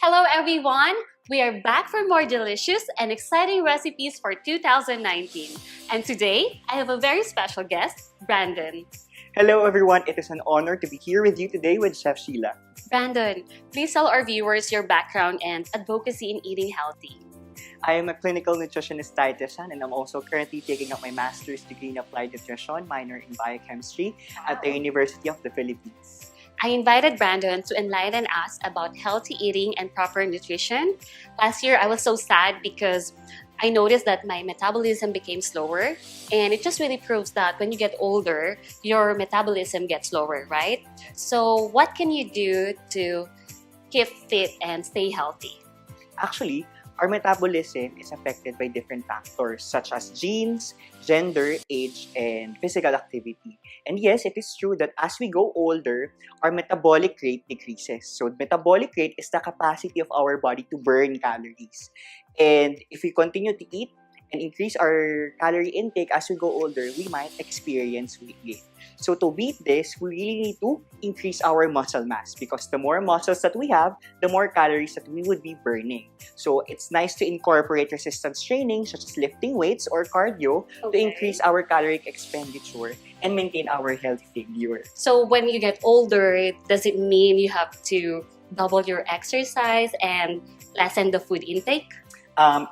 Hello everyone! We are back for more delicious and exciting recipes for 2019. And today, I have a very special guest, Brandon. Hello everyone, it is an honor to be here with you today with Chef Sheilla. Brandon, please tell our viewers your background and advocacy in eating healthy. I am a clinical nutritionist dietitian and I'm also currently taking up my master's degree in applied nutrition, minor in biochemistry at the University of the Philippines. I invited Brandon to enlighten us about healthy eating and proper nutrition. Last year, I was so sad because I noticed that my metabolism became slower, and it just really proves that when you get older, your metabolism gets slower, right? So what can you do to keep fit and stay healthy? Actually, our metabolism is affected by different factors such as genes, gender, age, and physical activity. And yes, it is true that as we go older, our metabolic rate decreases. So metabolic rate is the capacity of our body to burn calories. And if we continue to eat and increase our calorie intake as we go older, we might experience weight gain. So to beat this, we really need to increase our muscle mass because the more muscles that we have, the more calories that we would be burning. So it's nice to incorporate resistance training such as lifting weights or cardio to increase our caloric expenditure and maintain our healthy figure. So when you get older, does it mean you have to double your exercise and lessen the food intake?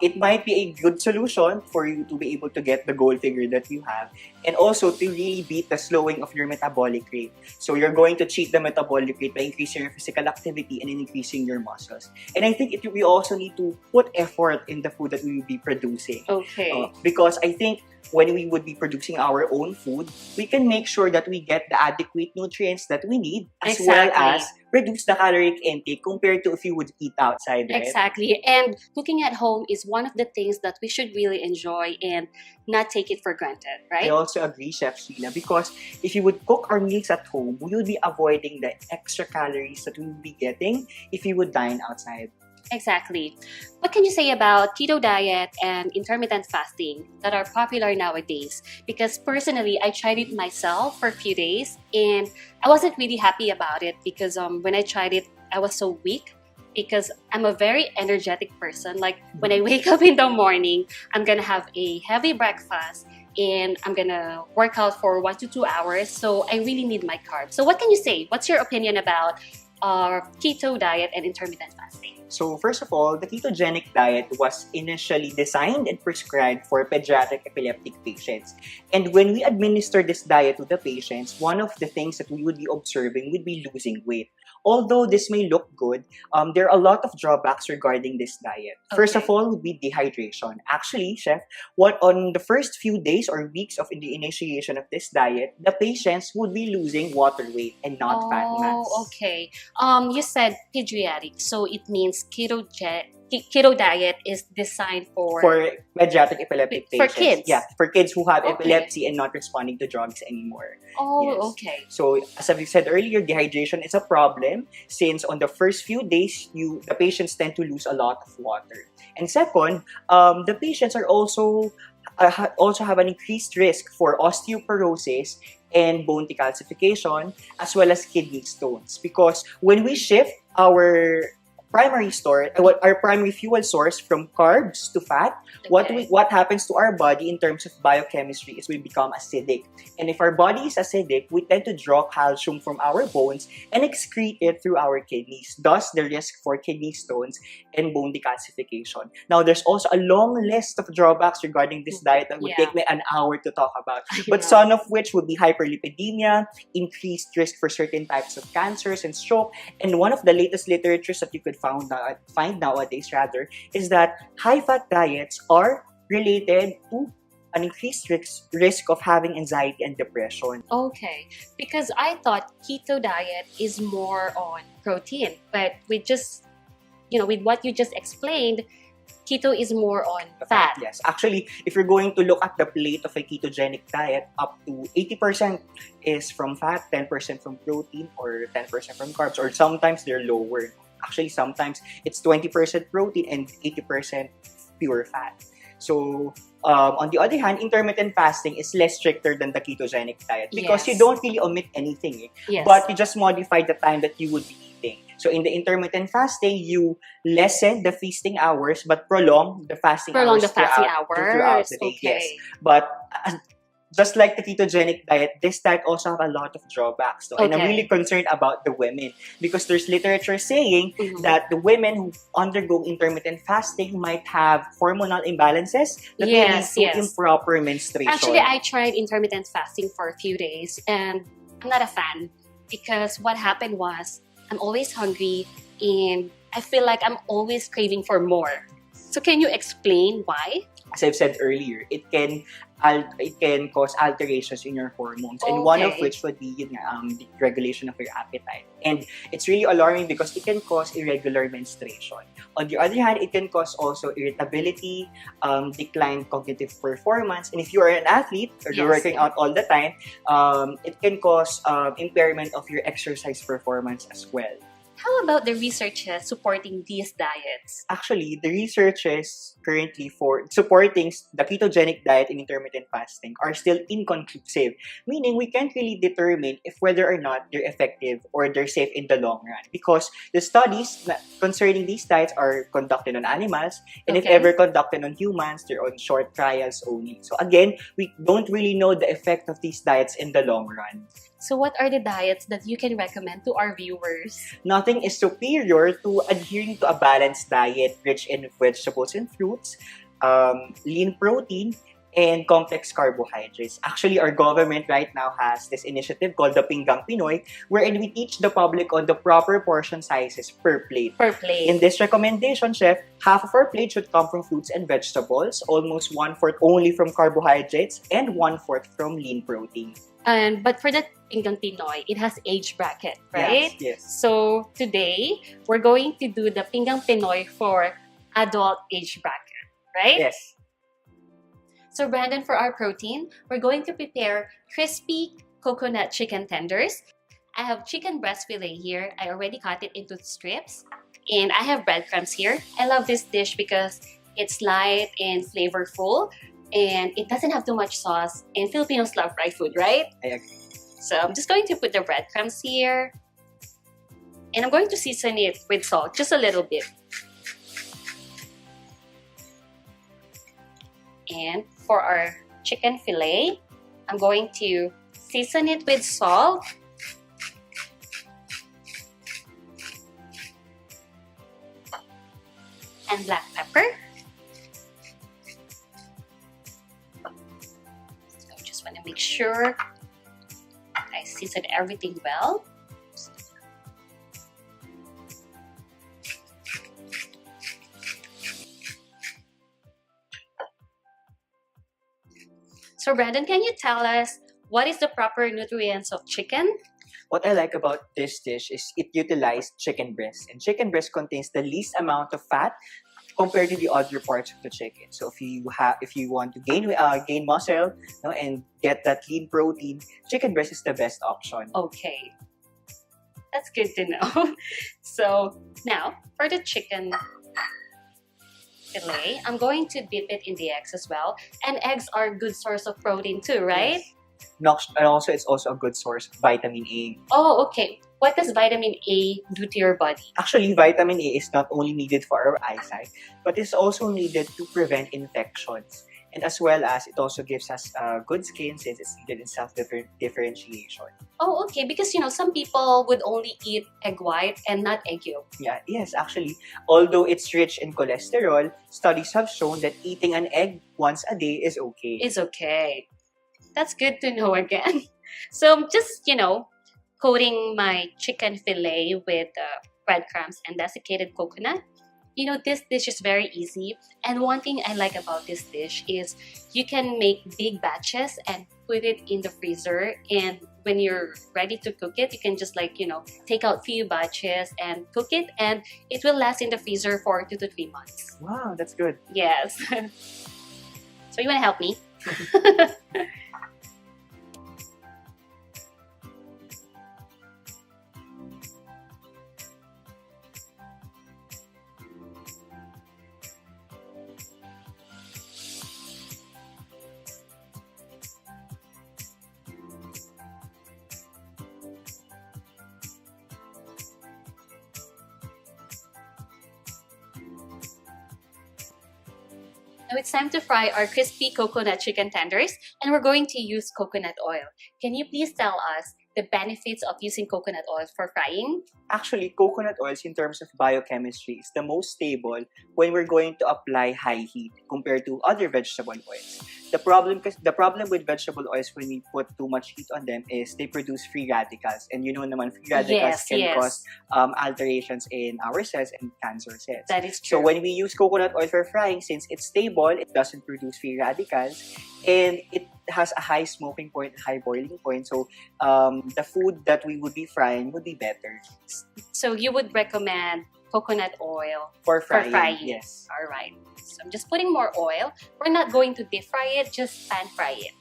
It might be a good solution for you to be able to get the goal figure that you have and also to really beat the slowing of your metabolic rate. So you're going to cheat the metabolic rate by increasing your physical activity and increasing your muscles. And I think we also need to put effort in the food that we will be producing. Okay. Because I think when we would be producing our own food, we can make sure that we get the adequate nutrients that we need as well as reduce the caloric intake compared to if you would eat outside, right? Exactly. And cooking at home is one of the things that we should really enjoy and not take it for granted, right? I also agree, Chef Sheila, because if you would cook our meals at home, we would be avoiding the extra calories that we would be getting if you would dine outside. Exactly. What can you say about keto diet and intermittent fasting that are popular nowadays? Because personally, I tried it myself for a few days and I wasn't really happy about it because when I tried it, I was so weak because I'm a very energetic person. Like when I wake up in the morning, I'm gonna have a heavy breakfast and I'm gonna work out for 1 to 2 hours. So I really need my carbs. So what can you say? What's your opinion about keto diet and intermittent fasting? So first of all, the ketogenic diet was initially designed and prescribed for pediatric epileptic patients. And when we administer this diet to the patients, one of the things that we would be observing would be losing weight. Although this may look good, there are a lot of drawbacks regarding this diet. First of all would be dehydration. Actually, Chef, on the first few days or weeks of the initiation of this diet, the patients would be losing water weight and not fat mass. Oh, okay. You said pediatric, so it means keto diet is designed for pediatric epileptic patients. For kids? Yeah, for kids who have epilepsy and not responding to drugs anymore. Oh, yes. Okay. So, as I said earlier, dehydration is a problem since on the first few days, the patients tend to lose a lot of water. And second, the patients are also have an increased risk for osteoporosis and bone decalcification as well as kidney stones because when we shift our primary fuel source from carbs to fat, what happens to our body in terms of biochemistry is we become acidic. And if our body is acidic, we tend to draw calcium from our bones and excrete it through our kidneys, thus the risk for kidney stones and bone decalcification. Now, there's also a long list of drawbacks regarding this diet that would take me an hour to talk about, but some of which would be hyperlipidemia, increased risk for certain types of cancers and stroke, and one of the latest literatures that you could find nowadays is that high-fat diets are related to an increased risk of having anxiety and depression. Okay, because I thought keto diet is more on protein, but with what you just explained, keto is more on fat. Yes, actually, if you're going to look at the plate of a ketogenic diet, up to 80% is from fat, 10% from protein, or 10% from carbs, or sometimes they're lower. Actually, sometimes it's 20% protein and 80% pure fat. So, on the other hand, intermittent fasting is less stricter than the ketogenic diet because you don't really omit anything, but you just modify the time that you would be eating. So in the intermittent fasting, you lessen the feasting hours but prolong the fasting Prolong hours the fasting throughout hours. the day. Yes. Okay. But just like the ketogenic diet, this diet also have a lot of drawbacks. So, and I'm really Okay. concerned about the women because there's literature saying Mhm. that the women who undergo intermittent fasting might have hormonal imbalances that may lead Yes, to yes. improper menstruation. Actually, I tried intermittent fasting for a few days and I'm not a fan because what happened was I'm always hungry and I feel like I'm always craving for more. So can you explain why? As I've said earlier, it can cause alterations in your hormones, and one of Okay. which would be the regulation of your appetite. And it's really alarming because it can cause irregular menstruation. On the other hand, it can cause also irritability, declined cognitive performance, and if you are an athlete or you're Yes, working yeah. out all the time, it can cause impairment of your exercise performance as well. How about the researches supporting these diets? Actually, the researches currently for supporting the ketogenic diet and intermittent fasting are still inconclusive, meaning we can't really determine if whether or not they're effective or they're safe in the long run because the studies concerning these diets are conducted on animals, and if Okay. ever conducted on humans, they're on short trials only. So again, we don't really know the effect of these diets in the long run. So what are the diets that you can recommend to our viewers? Nothing is superior to adhering to a balanced diet rich in vegetables and fruits, lean protein, and complex carbohydrates. Actually, our government right now has this initiative called the Pinggang Pinoy, wherein we teach the public on the proper portion sizes per plate. Per plate. In this recommendation, Chef, half of our plate should come from fruits and vegetables, almost 1/4 only from carbohydrates, and 1/4 from lean protein. But for the Pinggang Pinoy, it has age bracket, right? Yes. So today, we're going to do the Pinggang Pinoy for adult age bracket, right? Yes. So Brandon, for our protein, we're going to prepare crispy coconut chicken tenders. I have chicken breast fillet here. I already cut it into strips. And I have breadcrumbs here. I love this dish because it's light and flavorful. And it doesn't have too much sauce. And Filipinos love fried food, right? I agree. So I'm just going to put the breadcrumbs here. And I'm going to season it with salt, just a little bit. And for our chicken fillet, I'm going to season it with salt. And black pepper. So I just want to make sure I season everything well. So Brandon, can you tell us what is the proper nutrients of chicken? What I like about this dish is it utilized chicken breast, and chicken breast contains the least amount of fat compared to the other parts of the chicken. So if you want to gain muscle, and get that lean protein, chicken breast is the best option. Okay, that's good to know. So now for the chicken fillet, I'm going to dip it in the eggs as well. And eggs are a good source of protein too, right? Yes. And also, it's also a good source of vitamin A. Oh, okay. What does vitamin A do to your body? Actually, vitamin A is not only needed for our eyesight, but it's also needed to prevent infections. And as well as it also gives us good skin since it's needed in self-differentiation. Oh, okay. Because, some people would only eat egg white and not egg yolk. Yes, actually. Although it's rich in cholesterol, studies have shown that eating an egg once a day is okay. It's okay. That's good to know again. So I'm just, coating my chicken fillet with breadcrumbs and desiccated coconut. This dish is very easy. And one thing I like about this dish is you can make big batches and put it in the freezer. And when you're ready to cook it, you can just take out few batches and cook it. And it will last in the freezer for 2 to 3 months. Wow, that's good. Yes. So you want to help me? Now it's time to fry our crispy coconut chicken tenders, and we're going to use coconut oil. Can you please tell us the benefits of using coconut oil for frying? Actually, coconut oils in terms of biochemistry is the most stable when we're going to apply high heat compared to other vegetable oils. The problem with vegetable oils when we put too much heat on them is they produce free radicals, and you know naman free radicals can cause alterations in our cells and cancer cells. That is true. So when we use coconut oil for frying, since it's stable, it doesn't produce free radicals, and it has a high smoking point, high boiling point. So the food that we would be frying would be better. So you would recommend coconut oil For frying, yes. All right. So I'm just putting more oil. We're not going to deep fry it, just pan fry it.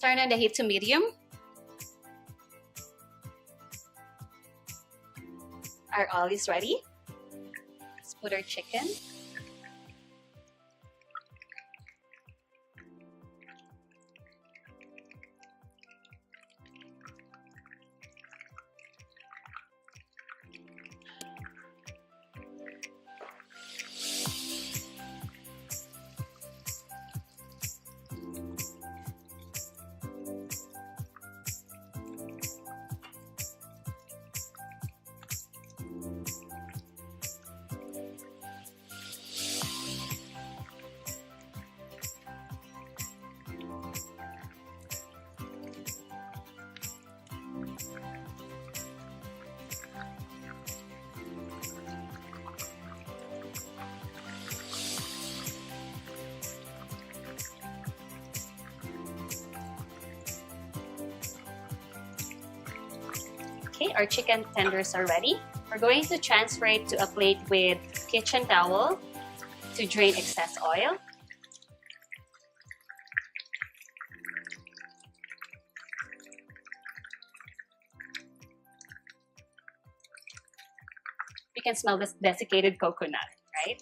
Turn on the heat to medium. Our oil is ready. Let's put our chicken. Okay, our chicken tenders are ready. We're going to transfer it to a plate with kitchen towel to drain excess oil. You can smell this desiccated coconut, right?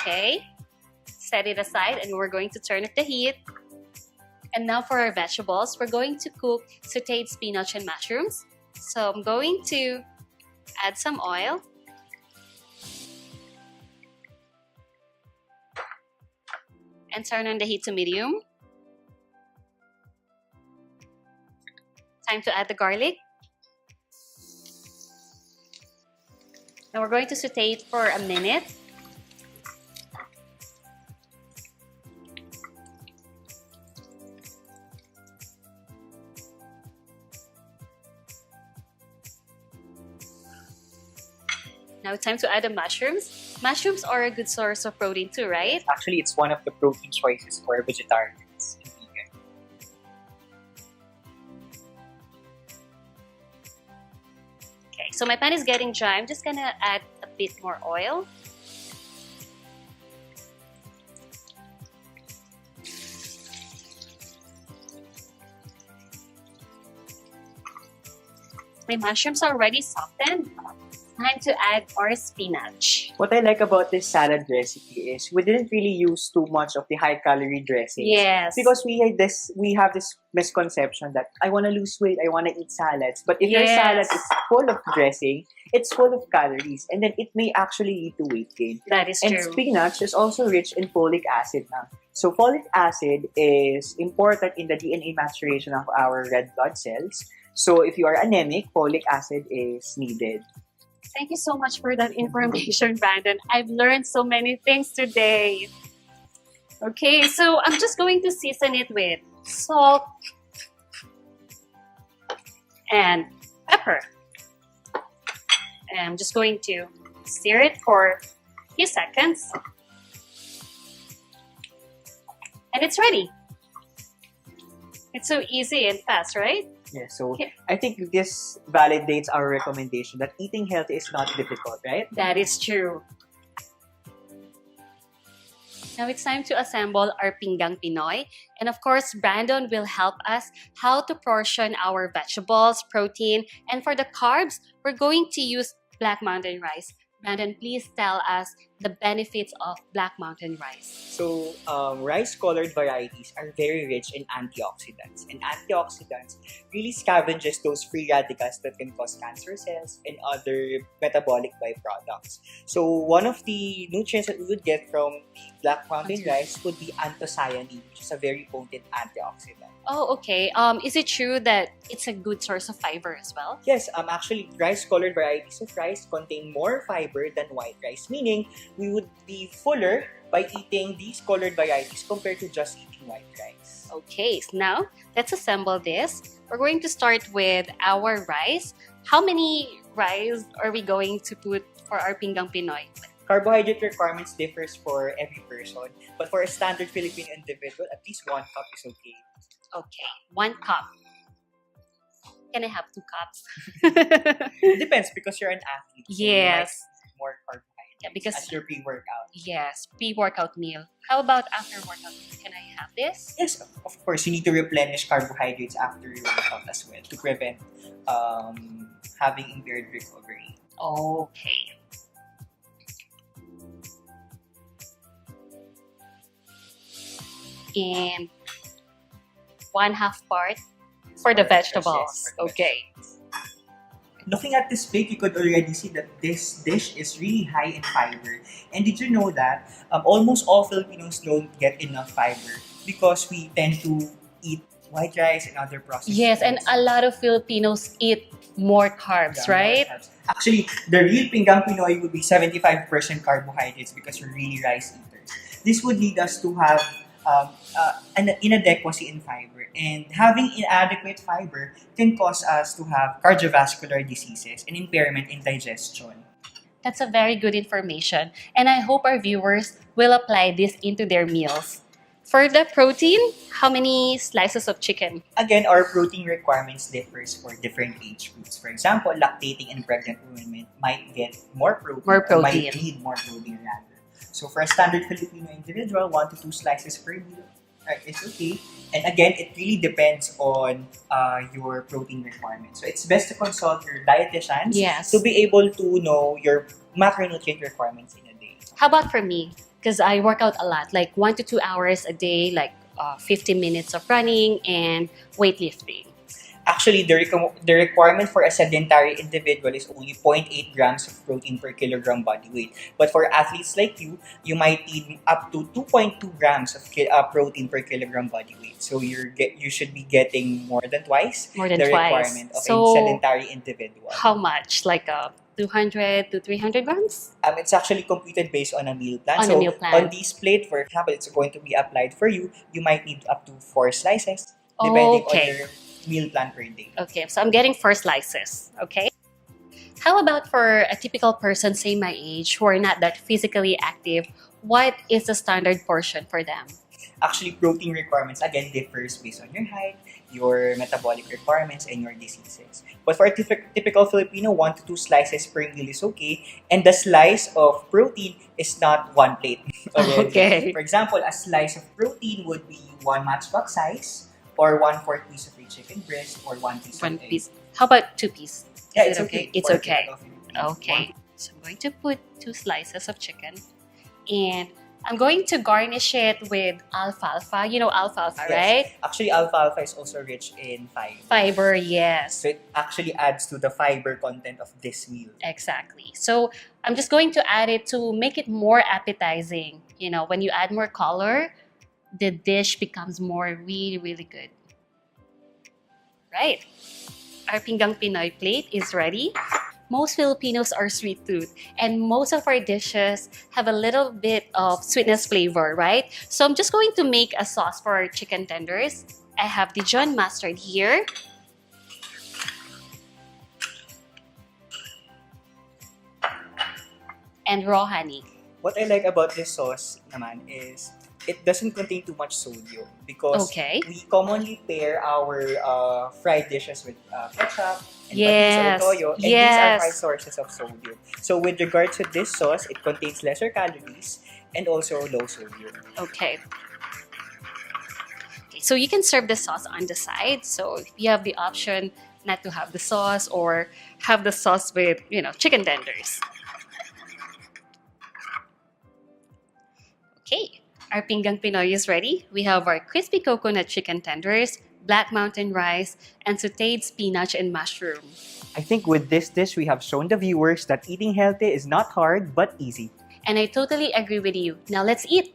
Okay, set it aside and we're going to turn up the heat. And now for our vegetables, we're going to cook sautéed spinach and mushrooms. So I'm going to add some oil. And turn on the heat to medium. Time to add the garlic. Now we're going to saute it for a minute. Now it's time to add the mushrooms. Mushrooms are a good source of protein too, right? Actually, it's one of the protein choices for vegetarians and vegan. Okay, so my pan is getting dry. I'm just gonna add a bit more oil. My mushrooms are already softened. Time to add our spinach. What I like about this salad recipe is we didn't really use too much of the high-calorie dressings. Yes. Because we have this misconception that I want to lose weight, I want to eat salads. But if your salad is full of dressing, it's full of calories, and then it may actually lead to weight gain. That is true. And spinach is also rich in folic acid now. So folic acid is important in the DNA maturation of our red blood cells. So if you are anemic, folic acid is needed. Thank you so much for that information, Brandon. I've learned so many things today. Okay, so I'm just going to season it with salt and pepper. And I'm just going to stir it for a few seconds. And it's ready. It's so easy and fast, right? Yeah, so Okay. I think this validates our recommendation that eating healthy is not difficult, right? That is true. Now it's time to assemble our pinggang Pinoy. And of course, Brandon will help us how to portion our vegetables, protein, and for the carbs, we're going to use Black Mountain rice. Brandon, please tell us the benefits of Black Mountain rice. So, rice-colored varieties are very rich in antioxidants. And antioxidants really scavenges those free radicals that can cause cancer cells and other metabolic byproducts. So, one of the nutrients that we would get from the Black Mountain rice would be anthocyanin, which is a very potent antioxidant. Oh, okay. Is it true that it's a good source of fiber as well? Yes, actually, rice-colored varieties of rice contain more fiber than white rice, meaning we would be fuller by eating these colored varieties compared to just eating white rice. Okay, so now let's assemble this. We're going to start with our rice. How many rice are we going to put for our pinggang Pinoy? Carbohydrate requirements differs for every person, but for a standard Filipino individual, at least 1 cup is okay. Okay, 1 cup. Can I have 2 cups? It depends because you're an athlete. So Yes. you might need more carbohydrates Yeah, because as your pre-workout. yes, pre-workout meal. How about after workout meal? Can I have this? Yes, of course, you need to replenish carbohydrates after your workout as well to prevent having impaired recovery. Okay. And 1/2 part for the vegetables. Yes, for the Okay. Looking at this plate, you could already see that this dish is really high in fiber. And did you know that almost all Filipinos don't get enough fiber because we tend to eat white rice and other processed Yes, and foods. a lot of Filipinos eat more carbs, Yeah, right? more carbs. Actually, the real pinggang Pinoy would be 75% carbohydrates because we're really rice eaters. This would lead us to have an inadequacy in fiber. And having inadequate fiber can cause us to have cardiovascular diseases and impairment in digestion. That's a very good information. And I hope our viewers will apply this into their meals. For the protein, how many slices of chicken? Again, our protein requirements differs for different age groups. For example, lactating and pregnant women might get more protein, More or might protein. need more protein rather. So for a standard Filipino individual, 1 to 2 slices per meal is okay. And again, it really depends on your protein requirements. So it's best to consult your dietitians Yes. to be able to know your macronutrient requirements in a day. How about for me? Because I work out a lot, like 1 to 2 hours a day, like 15 minutes of running and weightlifting. Actually, the requirement for a sedentary individual is only 0.8 grams of protein per kilogram body weight. But for athletes like you might need up to 2.2 grams of protein per kilogram body weight. So you should be getting more than twice More than the twice. requirement of So, a sedentary individual. how much? Like 200 to 300 grams? It's actually computed based on a meal plan. On so a meal plan. on this plate, for example, it's going to be applied for you. You might need up to 4 slices, depending on Okay. your meal plan per day. Okay, so I'm getting 4 slices. Okay. How about for a typical person, say my age, who are not that physically active? What is the standard portion for them? Actually, protein requirements again differs based on your height, your metabolic requirements, and your diseases. But for a typical Filipino, 1 to 2 slices per meal is okay, and the slice of protein is not one plate. already. Okay. For example, a slice of protein would be 1 matchbox size, or 1/4 piece of a chicken breast, or 1 piece One of egg. piece. How about 2 pieces? Yeah, Is it's it okay. It's for a okay. typical Filipino. Okay. So I'm going to put 2 slices of chicken, and I'm going to garnish it with alfalfa. You know alfalfa, Yes. right? Actually, alfalfa is also rich in fiber. Fiber, yes. So it actually adds to the fiber content of this meal. Exactly. So I'm just going to add it to make it more appetizing. You know, when you add more color, the dish becomes more really, really good. Right. Our pinggang Pinoy plate is ready. Most Filipinos are sweet tooth, and most of our dishes have a little bit of sweetness flavor, right? So I'm just going to make a sauce for our chicken tenders. I have Dijon mustard here. And raw honey. What I like about this sauce naman is it doesn't contain too much sodium because Okay. we commonly pair our fried dishes with ketchup and patis or Yes. toyo, and these are high Yes. sources of sodium. So with regard to this sauce, it contains lesser calories and also low sodium. Okay. Okay, so you can serve the sauce on the side. So you have the option not to have the sauce or have the sauce with, chicken tenders. Okay, our pinggang Pinoy is ready. We have our crispy coconut chicken tenders, black mountain rice, and sautéed spinach and mushroom. I think with this dish, we have shown the viewers that eating healthy is not hard but easy. And I totally agree with you. Now let's eat.